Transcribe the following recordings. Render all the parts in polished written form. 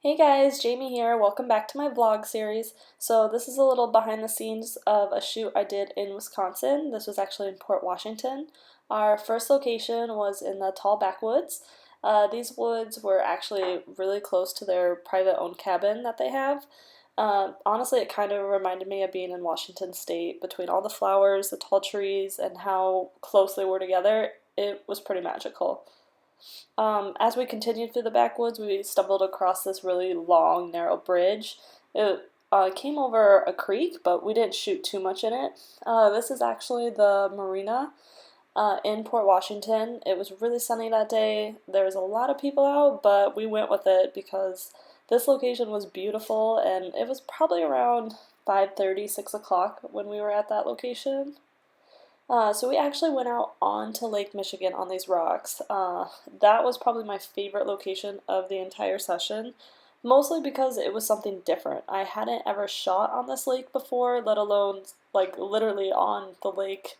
Hey guys, Jamie here. Welcome back to my vlog series. So this is a little behind the scenes of a shoot I did in Wisconsin. This was actually in Port Washington. Our first location was in the tall backwoods. These woods were actually really close to their private owned cabin that they have. Honestly, it kind of reminded me of being in Washington State between all the flowers, the tall trees, and how close they were together. It was pretty magical. As we continued through the backwoods, we stumbled across this really long, narrow bridge. It came over a creek, but we didn't shoot too much in it. This is actually the marina in Port Washington. It was really sunny that day. There was a lot of people out, but we went with it because this location was beautiful, and it was probably around 5:30, 6 o'clock when we were at that location. So we actually went out onto Lake Michigan on these rocks. That was probably my favorite location of the entire session, mostly because it was something different. I hadn't ever shot on this lake before, let alone like literally on the lake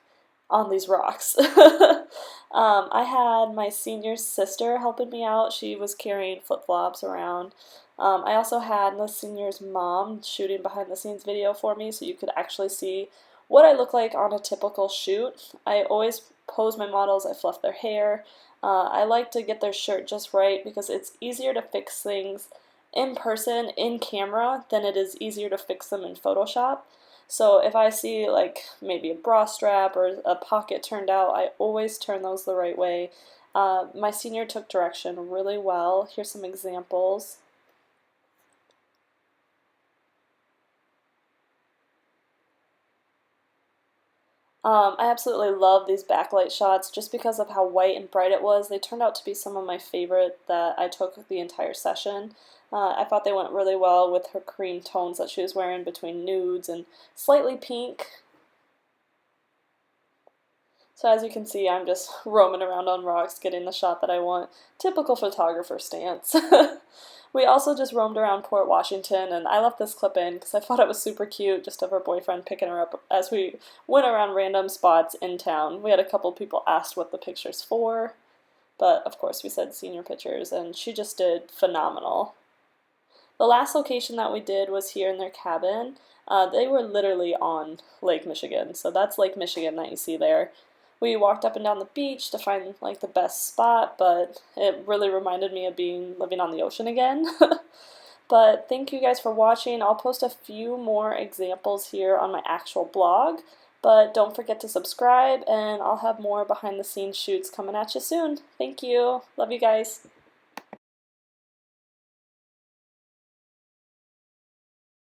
on these rocks. I had my senior sister helping me out. She was carrying flip-flops around. I also had the senior's mom shooting behind the scenes video for me so you could actually see what I look like on a typical shoot. I always pose my models, I fluff their hair. I like to get their shirt just right because it's easier to fix things in person, in camera, than it is easier to fix them in Photoshop. So if I see like maybe a bra strap or a pocket turned out, I always turn those the right way. My senior took direction really well. Here's some examples. I absolutely love these backlight shots just because of how white and bright it was. They turned out to be some of my favorite that I took the entire session. I thought they went really well with her cream tones that she was wearing between nudes and slightly pink. So as you can see, I'm just roaming around on rocks getting the shot that I want. Typical photographer stance. We also just roamed around Port Washington, and I left this clip in because I thought it was super cute just of her boyfriend picking her up as we went around random spots in town. We had a couple people asked what the picture's for, but of course we said senior pictures, and she just did phenomenal. The last location that we did was here in their cabin. They were literally on Lake Michigan, so that's Lake Michigan that you see there. We walked up and down the beach to find like the best spot, but it really reminded me of being living on the ocean again. But thank you guys for watching. I'll post a few more examples here on my actual blog, but don't forget to subscribe, and I'll have more behind the scenes shoots coming at you soon. Thank you. Love you guys.